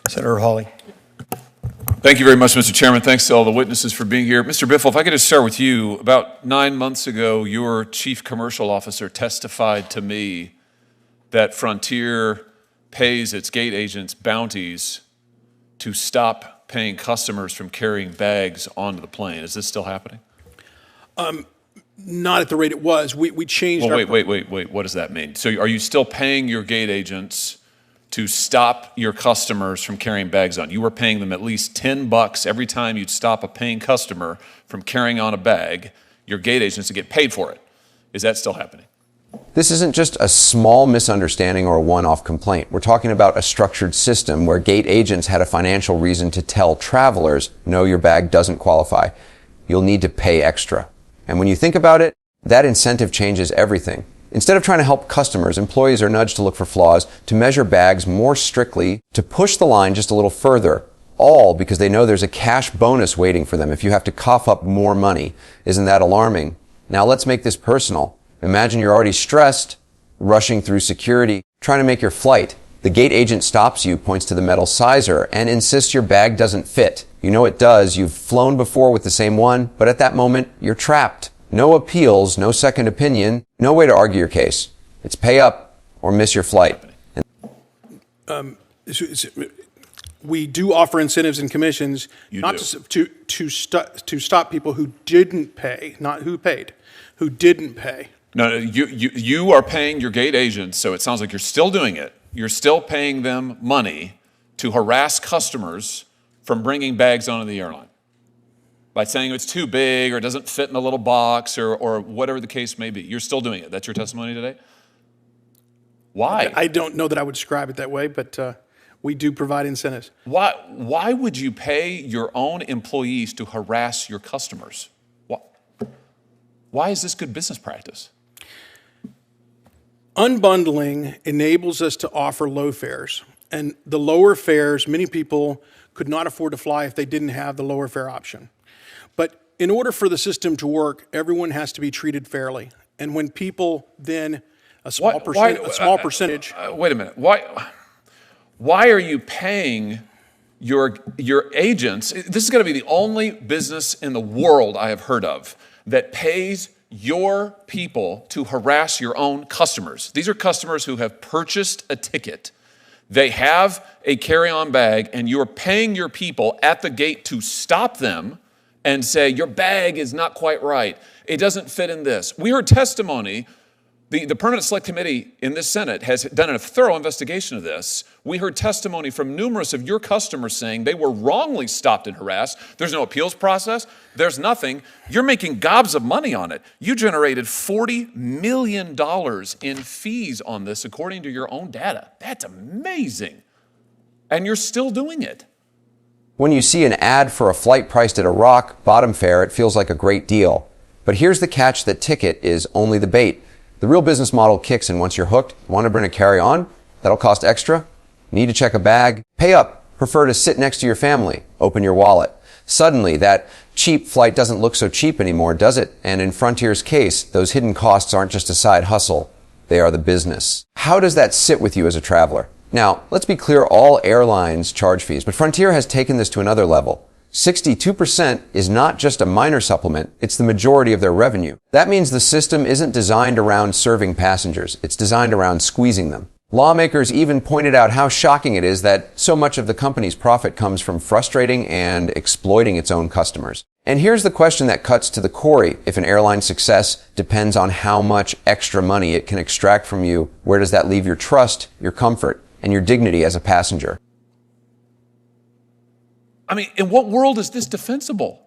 Senator Hawley. Thank you very much, Mr. Chairman. Thanks to all the witnesses for being here. Mr. Biffle, if I could just start with you. About 9 months ago, your chief commercial officer testified to me that Frontier pays its gate agents bounties to stop paying customers from carrying bags onto the plane. Is this still happening? Not at the rate it was. We changed. Well, wait. What does that mean? So are you still paying your gate agents to stop your customers from carrying bags on? You were paying them at least $10 every time you'd stop a paying customer from carrying on a bag, your gate agents to get paid for it. Is that still happening? This isn't just a small misunderstanding or a one-off complaint. We're talking about a structured system where gate agents had a financial reason to tell travelers, no, your bag doesn't qualify. You'll need to pay extra. And when you think about it, that incentive changes everything. Instead of trying to help customers, employees are nudged to look for flaws, to measure bags more strictly, to push the line just a little further, all because they know there's a cash bonus waiting for them if you have to cough up more money. Isn't that alarming? Now let's make this personal. Imagine you're already stressed, rushing through security, trying to make your flight. The gate agent stops you, points to the metal sizer, and insists your bag doesn't fit. You know it does. You've flown before with the same one, but at that moment, you're trapped. No appeals, no second opinion, no way to argue your case. It's pay up or miss your flight. We do offer incentives and commissions, to stop people who didn't pay, not who paid, who didn't pay. No, you are paying your gate agents, so it sounds like you're still doing it. You're still paying them money to harass customers from bringing bags onto the airline by saying it's too big or it doesn't fit in a little box or whatever the case may be. You're still doing it. That's your testimony today? Why? I don't know that I would describe it that way, but we do provide incentives. Why would you pay your own employees to harass your customers? Why is this good business practice? Unbundling enables us to offer low fares. And the lower fares, many people could not afford to fly if they didn't have the lower fare option. But in order for the system to work, everyone has to be treated fairly. And when people then, a small percentage. Wait a minute. Why are you paying your agents? This is going to be the only business in the world I have heard of that pays your people to harass your own customers. These are customers who have purchased a ticket. They have a carry-on bag, and you're paying your people at the gate to stop them and say, your bag is not quite right. It doesn't fit in this. We heard testimony. The Permanent Select Committee in this Senate has done a thorough investigation of this. We heard testimony from numerous of your customers saying they were wrongly stopped and harassed. There's no appeals process. There's nothing. You're making gobs of money on it. You generated $40 million in fees on this, according to your own data. That's amazing. And you're still doing it. When you see an ad for a flight priced at a rock bottom fare, it feels like a great deal. But here's the catch: that ticket is only the bait. The real business model kicks in once you're hooked. Want to bring a carry-on? That'll cost extra. Need to check a bag? Pay up. Prefer to sit next to your family? Open your wallet. Suddenly, that cheap flight doesn't look so cheap anymore, does it? And in Frontier's case, those hidden costs aren't just a side hustle. They are the business. How does that sit with you as a traveler? Now, let's be clear, all airlines charge fees, but Frontier has taken this to another level. 62% is not just a minor supplement, it's the majority of their revenue. That means the system isn't designed around serving passengers, it's designed around squeezing them. Lawmakers even pointed out how shocking it is that so much of the company's profit comes from frustrating and exploiting its own customers. And here's the question that cuts to the core: if an airline's success depends on how much extra money it can extract from you, where does that leave your trust, your comfort, and your dignity as a passenger? I mean, in what world is this defensible?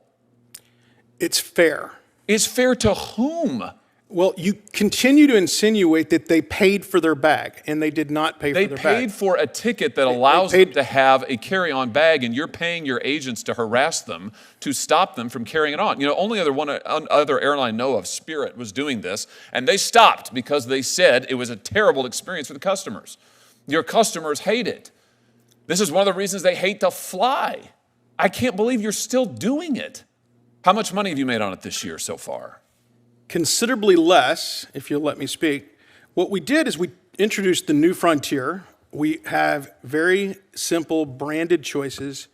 It's fair. It's fair to whom? Well, you continue to insinuate that they paid for their bag, and they did not pay for their bag. They paid for a ticket that allows them to have a carry-on bag, and you're paying your agents to harass them, to stop them from carrying it on. You know, only other airline I know of, Spirit, was doing this, and they stopped because they said it was a terrible experience for the customers. Your customers hate it. This is one of the reasons they hate to fly. I can't believe you're still doing it. How much money have you made on it this year so far? Considerably less, if you'll let me speak. What we did is we introduced the new Frontier, We have very simple branded choices,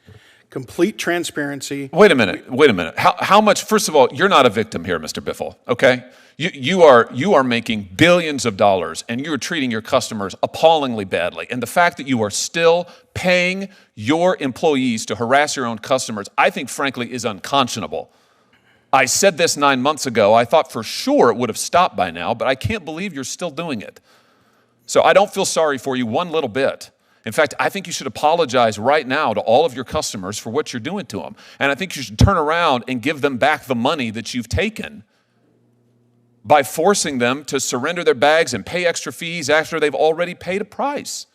complete transparency. Wait a minute. How much, first of all, you're not a victim here, Mr. Biffle, okay? You are making billions of dollars, and you're treating your customers appallingly badly. And the fact that you are still paying your employees to harass your own customers, I think, frankly, is unconscionable. I said this 9 months ago. I thought for sure it would have stopped by now, but I can't believe you're still doing it. So I don't feel sorry for you one little bit. In fact, I think you should apologize right now to all of your customers for what you're doing to them. And I think you should turn around and give them back the money that you've taken by forcing them to surrender their bags and pay extra fees after they've already paid a price.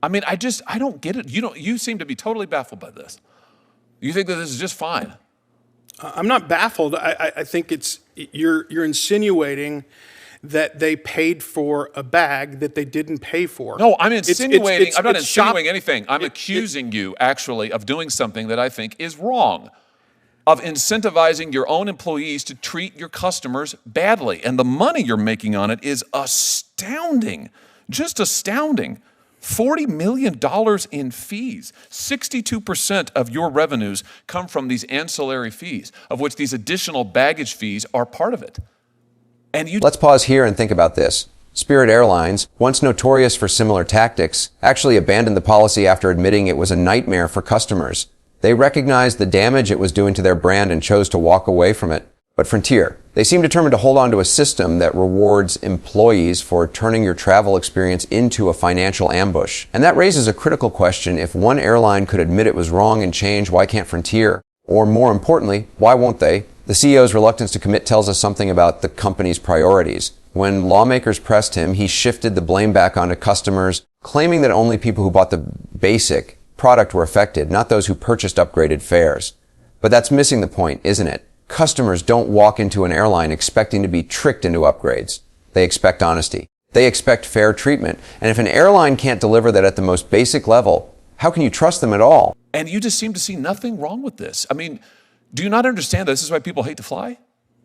I mean, I don't get it. You seem to be totally baffled by this. You think that this is just fine. I'm not baffled. I think you're insinuating that they paid for a bag that they didn't pay for. No, I'm insinuating. I'm not insinuating anything. I'm accusing you, actually, of doing something that I think is wrong, of incentivizing your own employees to treat your customers badly. And the money you're making on it is astounding, just astounding. $40 million in fees. 62% of your revenues come from these ancillary fees, of which these additional baggage fees are part of it. Let's pause here and think about this. Spirit Airlines, once notorious for similar tactics, actually abandoned the policy after admitting it was a nightmare for customers. They recognized the damage it was doing to their brand and chose to walk away from it. But Frontier, they seem determined to hold on to a system that rewards employees for turning your travel experience into a financial ambush. And that raises a critical question. If one airline could admit it was wrong and change, why can't Frontier? Or more importantly, why won't they? The CEO's reluctance to commit tells us something about the company's priorities. When lawmakers pressed him, he shifted the blame back onto customers, claiming that only people who bought the basic product were affected, not those who purchased upgraded fares. But that's missing the point, isn't it? Customers don't walk into an airline expecting to be tricked into upgrades. They expect honesty. They expect fair treatment. And if an airline can't deliver that at the most basic level, how can you trust them at all? And you just seem to see nothing wrong with this. I mean, do you not understand that this is why people hate to fly?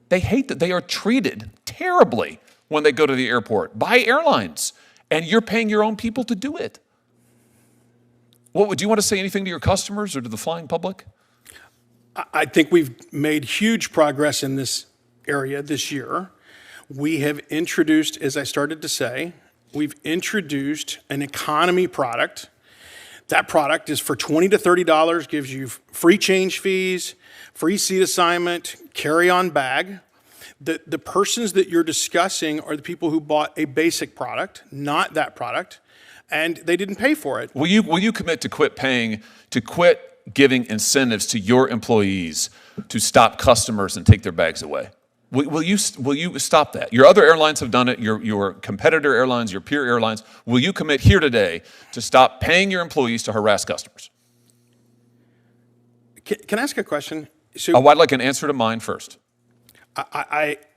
They hate that they are treated terribly when they go to the airport by airlines, and you're paying your own people to do it. Do you want to say anything to your customers or to the flying public? I think we've made huge progress in this area this year. We have introduced, as I started to say, we've introduced an economy product. That product is for $20 to $30, gives you free change fees, free seat assignment, carry-on bag. The persons that you're discussing are the people who bought a basic product, not that product, and they didn't pay for it. Will you commit to quit giving incentives to your employees to stop customers and take their bags away? Will you stop that? Your other airlines have done it, your competitor airlines, your peer airlines. Will you commit here today to stop paying your employees to harass customers? Can I ask a question? So, I'd like an answer to mine first.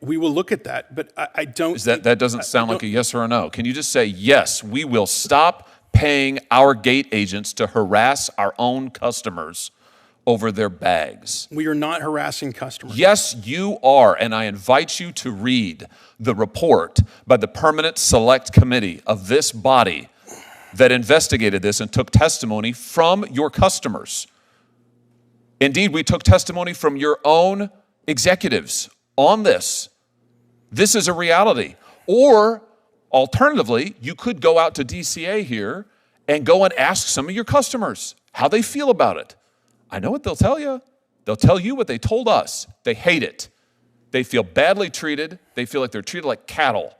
We will look at that, but I don't. That doesn't sound like a yes or a no. Can you just say, yes, we will stop paying our gate agents to harass our own customers over their bags? We are not harassing customers. Yes, you are, and I invite you to read the report by the Permanent Select Committee of this body that investigated this and took testimony from your customers. Indeed, we took testimony from your own executives on this. This is a reality. Or alternatively, you could go out to DCA here and go and ask some of your customers how they feel about it. I know what they'll tell you. They'll tell you what they told us. They hate it. They feel badly treated. They feel like they're treated like cattle.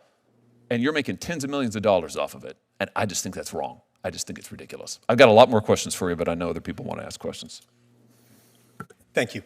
And you're making tens of millions of dollars off of it. And I just think that's wrong. I just think it's ridiculous. I've got a lot more questions for you, but I know other people want to ask questions. Thank you.